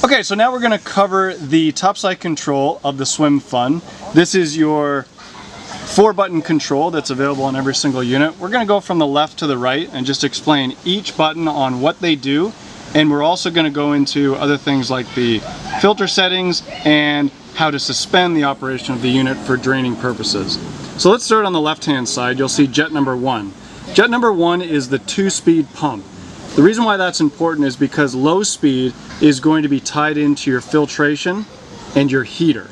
Okay, so now we're going to cover the topside control of the SwimFun. This is your 4-button control that's available on every single unit. We're going to go from the left to the right and just explain each button on what they do, and we're also going to go into other things like the filter settings and how to suspend the operation of the unit for draining purposes. So let's start on the left-hand side. You'll see jet number 1. Jet number 1 is the 2-speed pump. The reason why that's important is because low speed is going to be tied into your filtration and your heater.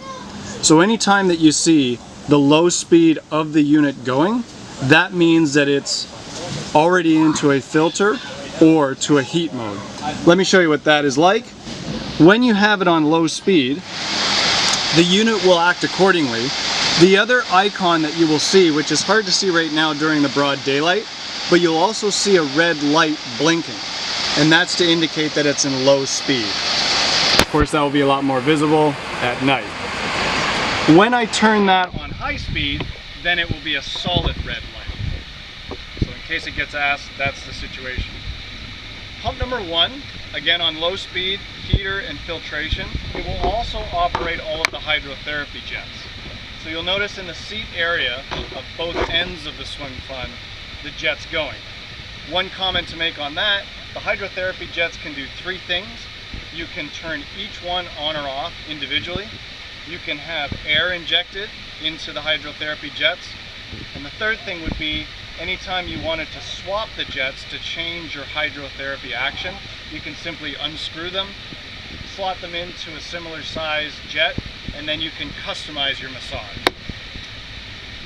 So anytime that you see the low speed of the unit going, that means that it's already into a filter or to a heat mode. Let me show you what that is like. When you have it on low speed, the unit will act accordingly. The other icon that you will see, which is hard to see right now during the broad daylight, but you'll also see a red light blinking, and that's to indicate that it's in low speed. Of course, that will be a lot more visible at night. When I turn that on high speed, then it will be a solid red light. So in case it gets asked, that's the situation. Pump number 1, again on low speed, heater and filtration, it will also operate all of the hydrotherapy jets. So you'll notice in the seat area of both ends of the SwimFun, the jets going. One comment to make on that, the hydrotherapy jets can do 3 things. You can turn each one on or off individually. You can have air injected into the hydrotherapy jets. And the third thing would be, anytime you wanted to swap the jets to change your hydrotherapy action, you can simply unscrew them, slot them into a similar size jet, and then you can customize your massage.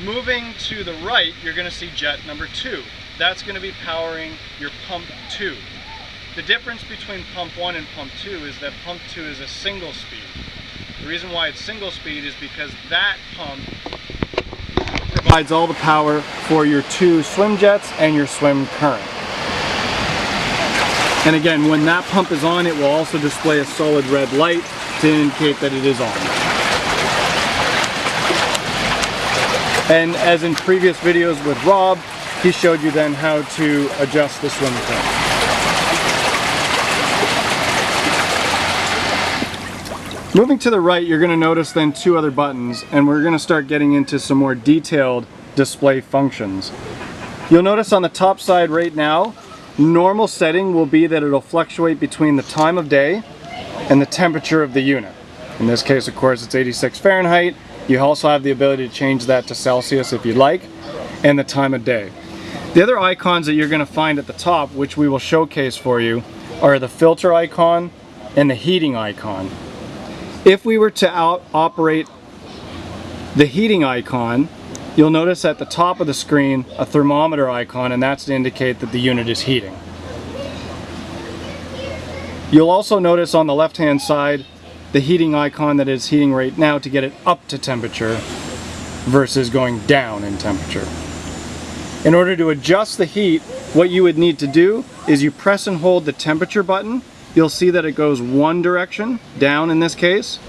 Moving to the right, you're going to see jet number 2. That's going to be powering your pump 2. The difference between pump 1 and pump 2 is that pump 2 is a single speed. The reason why it's single speed is because that pump provides all the power for your 2 swim jets and your swim current. And again, when that pump is on, it will also display a solid red light to indicate that it is on. And as in previous videos with Rob, he showed you then how to adjust the swim current. Moving to the right, you're going to notice then 2 other buttons, and we're going to start getting into some more detailed display functions. You'll notice on the top side right now, normal setting will be that it'll fluctuate between the time of day and the temperature of the unit. In this case, of course, it's 86 Fahrenheit. You also have the ability to change that to Celsius if you'd like, and the time of day. The other icons that you're going to find at the top, which we will showcase for you, are the filter icon and the heating icon. If we were to operate the heating icon, you'll notice at the top of the screen a thermometer icon, and that's to indicate that the unit is heating. You'll also notice on the left-hand side the heating icon that is heating right now to get it up to temperature versus going down in temperature. In order to adjust the heat, what you would need to do is you press and hold the temperature button. You'll see that it goes one direction, down in this case.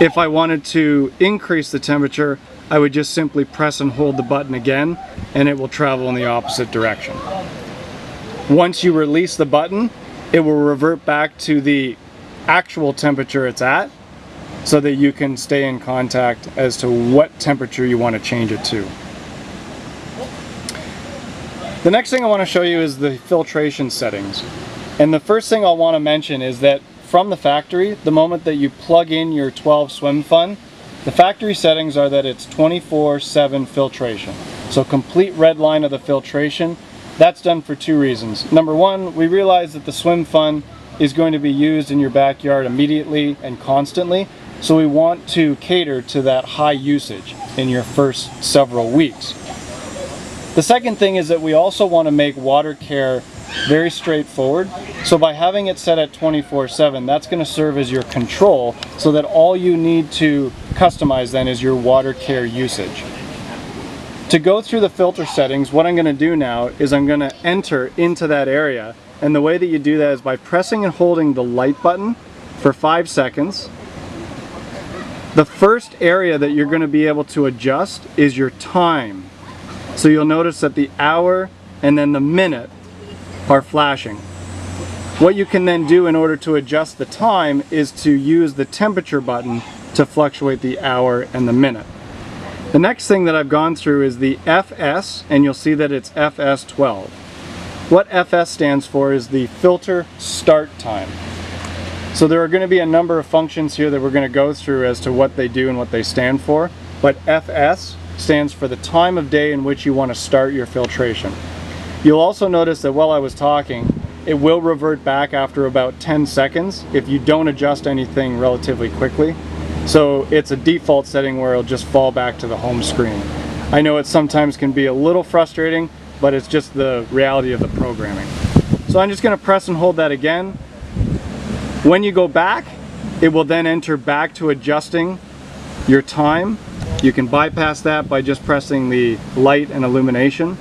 If I wanted to increase the temperature, I would just simply press and hold the button again, and it will travel in the opposite direction. Once you release the button, it will revert back to the actual temperature it's at, so that you can stay in contact as to what temperature you want to change it to. The next thing I want to show you is the filtration settings. And the first thing I'll want to mention is that from the factory, the moment that you plug in your 12 SwimFun, the factory settings are that it's 24/7 filtration. So complete red line of the filtration. That's done for 2 reasons. Number 1, we realize that the SwimFun is going to be used in your backyard immediately and constantly, so we want to cater to that high usage in your first several weeks. The second thing is that we also want to make water care very straightforward, so by having it set at 24/7, that's going to serve as your control, so that all you need to customize then is your water care usage. To go through the filter settings, what I'm going to do now is I'm going to enter into that area. And the way that you do that is by pressing and holding the light button for 5 seconds. The first area that you're going to be able to adjust is your time. So you'll notice that the hour and then the minute are flashing. What you can then do in order to adjust the time is to use the temperature button to fluctuate the hour and the minute. The next thing that I've gone through is the FS, and you'll see that it's FS12. What FS stands for is the filter start time. So there are going to be a number of functions here that we're going to go through as to what they do and what they stand for, but FS stands for the time of day in which you want to start your filtration. You'll also notice that while I was talking, it will revert back after about 10 seconds if you don't adjust anything relatively quickly. So it's a default setting where it'll just fall back to the home screen. I know it sometimes can be a little frustrating, but it's just the reality of the programming. So I'm just going to press and hold that again. When you go back, it will then enter back to adjusting your time. You can bypass that by just pressing the light and illumination.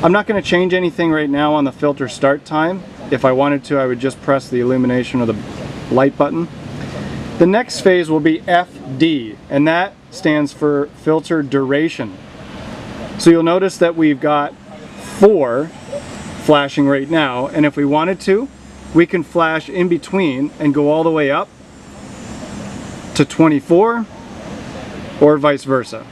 I'm not going to change anything right now on the filter start time. If I wanted to, I would just press the illumination or the light button. The next phase will be FD, and that stands for filter duration. So you'll notice that we've got 4 flashing right now, and if we wanted to, we can flash in between and go all the way up to 24 or vice versa.